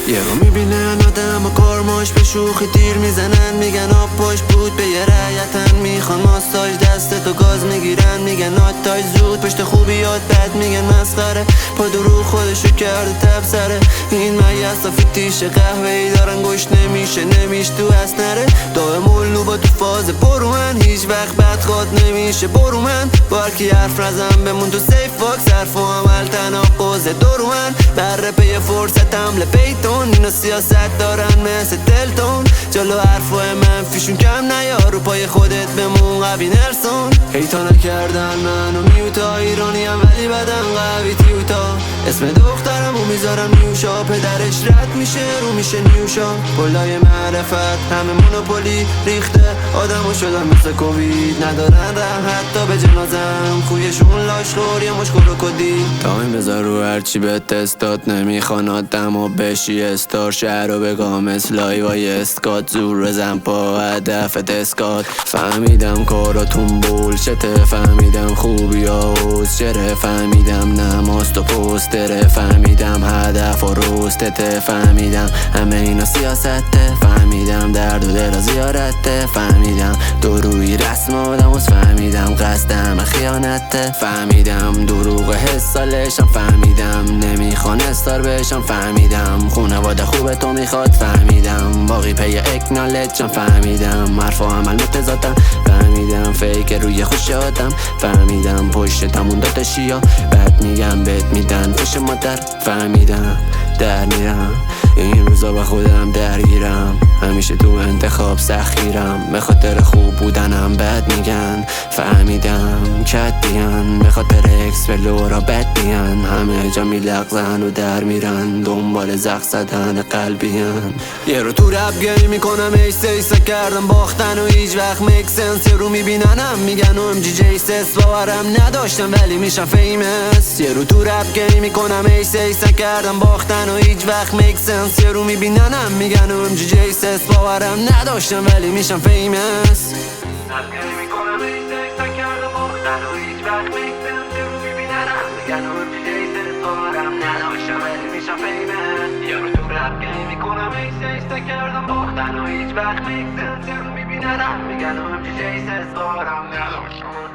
یه رو میبینن آدم و کارماش به شوخی تیر میزنن، میگن آب پاش بود به یه رعیتن، میخوان ماساژ دستتو گاز میگیرن، میگن آتای زود پشت خوبیات بد، میگن مسخره پا درو خودشو کرده تبصره. این میستا فیتیش قهوه‌ای دارن گوش نمیشه تو از نره، دائم با تو فاز برو من، هیچ وقت بدخواد نمیشه برو من، با هرکی حرف نزن بمون تو سیف باکس، حرف و عمل تناقض درو من، بره پی فرصت حمله پیتون، اینو سیاست دارن مثل دلتون، جلو حرفو منفیشون کم نیا، رو پای خودت بمون قوی نرسون. هیتا نکردن منو میوتا، ایرانی هم ولی بدن قوی تیوتا، اسم دخترمو میذارم نیوشا، پدرش رد میشه رو میشه نیوشا، پلای معرفت همه مونوپولی ریخته، آدمو شدن مثل کووید ندارن رحم حتی به جنازم، خویشون لاشخور یه مش کروکودی. تایم بذار رو هرچی به تستات نمیخوان آدم و بشی استار، شهر رو بگاه مثل لایوای اسکات، زور بزن پا هدف دسکات. فهمیدم کاراتون بولشته، فهمیدم خوبی ها حسچره، فهمیدم نماست و پوستره، فهمیدم هدف و روستته، فهمیدم همه اینا سیاسته، فهمیدم درد و دل زیارته، فهمیدم دروی رسم آدم فهمیدم قصدم خیانته، فهمیدم دروغ حسالشم، فهمیدم نمیخوان استار بشم، فهمیدم خونواده خوب تو میخواد، فهمیدم باقی پی اکنالجم، فهمیدم حرف و عمل متضادم، فهمیدم فیک روی خوش آدم، فهمیدم پشت تمون داداشیا بد میگم بهت میدن فش مادر، فهمیدم در میرم این روزا با خودم درگیرم، همیشه تو انتخاب سخیرم، به خاطر خوب بودنم بد میگن، فهمیدم کت بیان به خاطر اکس به لورا بد بیان، همه جا میلغزن و در میرن دنبال زخ زدن قلبیان. یه رو تو رپ گیم میکنم ایسا کردم باختن و هیچ وقت میک سنس، یه رو میبیننم میگن ام جی جیسس، باورم نداشتم ولی میشم فیمس، یه رو تو رپ گیم میکنم ایسا کردم باختن و هیچ وقت میک سنس، یه رو میبیننم میگن ام جی جیسس، باورم نداشتم ولی میشم فیمس. یارو تو رپ گیم میکنم ایسا کردم باختن و هیچ وقت میکسنس، یارو میبیننم میگن ام جی جیسس، باورم نداشتم.